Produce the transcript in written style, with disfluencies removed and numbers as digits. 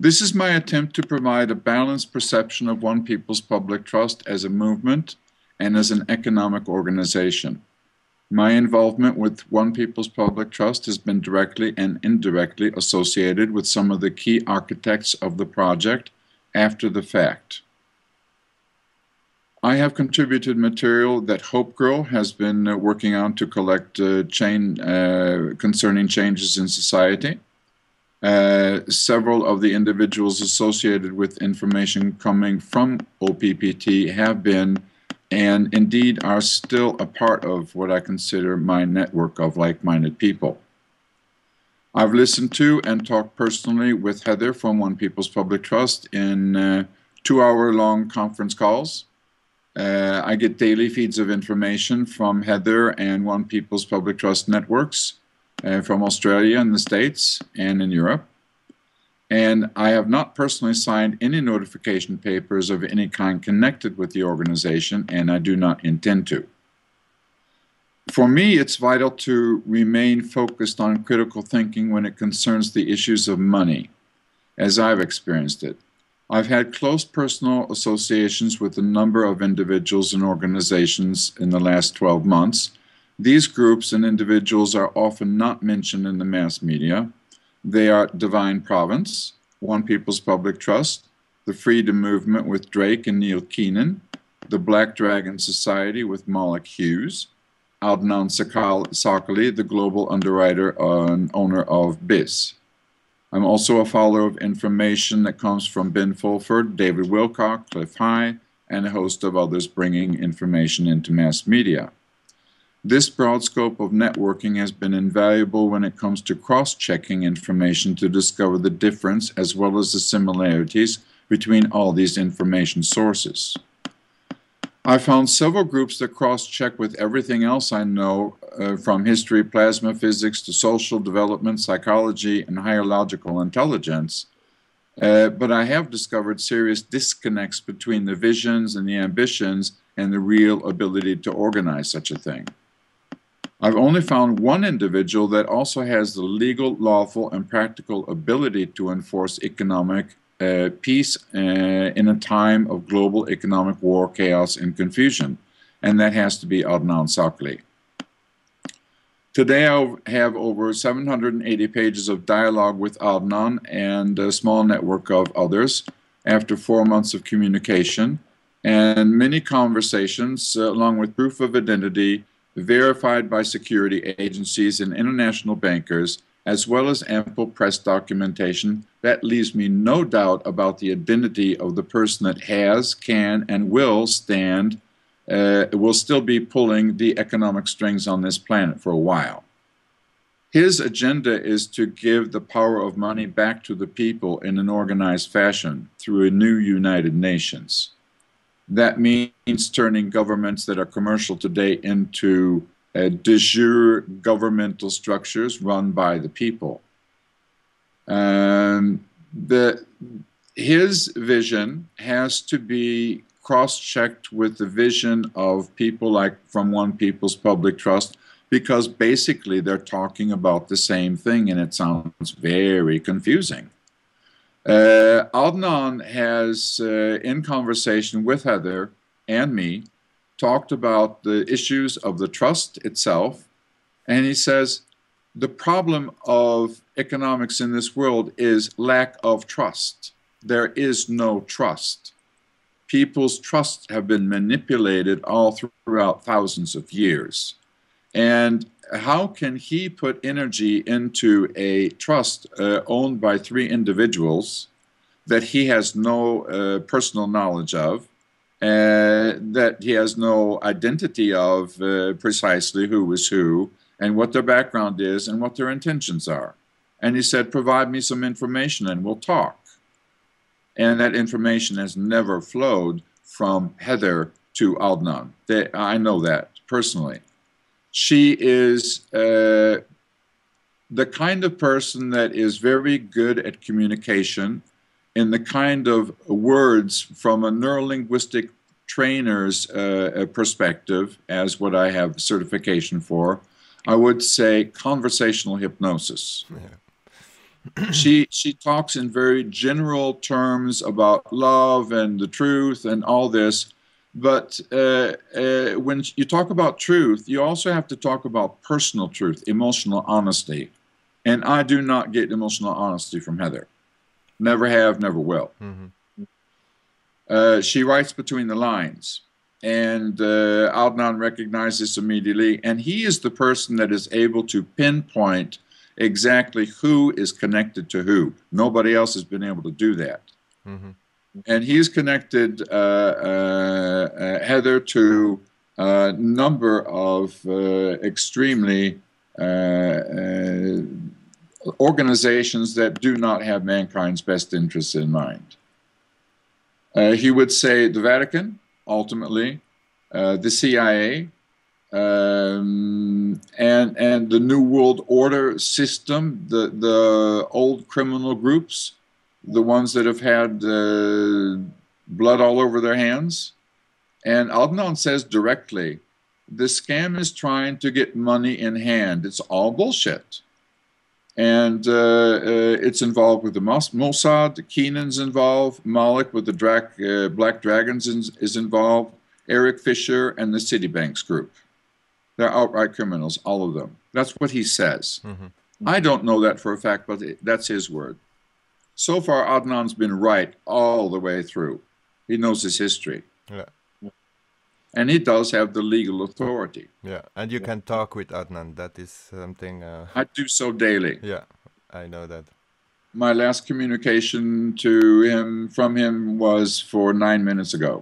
This is my attempt to provide a balanced perception of One People's Public Trust as a movement and as an economic organization. My involvement with One People's Public Trust has been directly and indirectly associated with some of the key architects of the project after the fact. I have contributed material that Hope Girl has been working on to collect concerning changes in society. Several of the individuals associated with information coming from OPPT have been and indeed are still a part of what I consider my network of like-minded people. I've listened to and talked personally with Heather from One People's Public Trust in 2-hour-long conference calls. I get daily feeds of information from Heather and One People's Public Trust networks from Australia and the States and in Europe. And I have not personally signed any notification papers of any kind connected with the organization, and I do not intend to. For me, it's vital to remain focused on critical thinking when it concerns the issues of money, as I've experienced it. I've had close personal associations with a number of individuals and organizations in the last 12 months. These groups and individuals are often not mentioned in the mass media. They are Divine Province, One People's Public Trust, the Freedom Movement with Drake and Neil Keenan, the Black Dragon Society with Moloch Hughes, Adnan Sakli, the global underwriter and owner of BIS. I'm also a follower of information that comes from Ben Fulford, David Wilcock, Cliff High, and a host of others bringing information into mass media. This broad scope of networking has been invaluable when it comes to cross-checking information to discover the difference as well as the similarities between all these information sources. I found several groups that cross-check with everything else I know, from history, plasma physics, to social development, psychology, and higher logical intelligence. But I have discovered serious disconnects between the visions and the ambitions and the real ability to organize such a thing. I've only found one individual that also has the legal, lawful, and practical ability to enforce economic peace in a time of global economic war, chaos, and confusion, and that has to be Adnan Sakli. Today I have over 780 pages of dialogue with Adnan and a small network of others after 4 months of communication and many conversations along with proof of identity verified by security agencies and international bankers, as well as ample press documentation that leaves me no doubt about the identity of the person that has, can, and will still be pulling the economic strings on this planet for a while. His agenda is to give the power of money back to the people in an organized fashion through a new United Nations. That means turning governments that are commercial today into de jure governmental structures run by the people. His vision has to be cross-checked with the vision of people like from One People's Public Trust, because basically they're talking about the same thing and it sounds very confusing. Adnan has, in conversation with Heather and me, talked about the issues of the trust itself, and he says the problem of economics in this world is lack of trust. There is no trust. People's trusts have been manipulated all throughout thousands of years. And how can he put energy into a trust owned by 3 individuals that he has no personal knowledge of, that he has no identity of precisely who is who, and what their background is, and what their intentions are? And he said, provide me some information and we'll talk. And that information has never flowed from Heather to Adnan. I know that personally. She is the kind of person that is very good at communication in the kind of words from a neurolinguistic trainer's perspective, as what I have certification for. I would say conversational hypnosis. Yeah. She talks in very general terms about love and the truth and all this, but when you talk about truth, you also have to talk about personal truth, emotional honesty, and I do not get emotional honesty from Heather. Never have, never will. She writes between the lines, and Adnan recognizes immediately, and he is the person that is able to pinpoint exactly who is connected to who. Nobody else has been able to do that. And he's connected Heather to a number of extremely organizations that do not have mankind's best interests in mind. He would say the Vatican, ultimately, the CIA, and the New World Order system, the old criminal groups, the ones that have had blood all over their hands. And Adnan says directly, the scam is trying to get money in hand. It's all bullshit. And it's involved with the Mossad, Keenan's involved, Malik with the Black Dragons is involved, Eric Fisher, and the Citibanks group. They're outright criminals, all of them. That's what he says. I don't know that for a fact, but that's his word. So far, Adnan's been right all the way through. He knows his history. Yeah. And he does have the legal authority. Yeah, and you can talk with Adnan. That is something... I do so daily. Yeah, I know that. My last communication to him, from him, was for 9 minutes ago.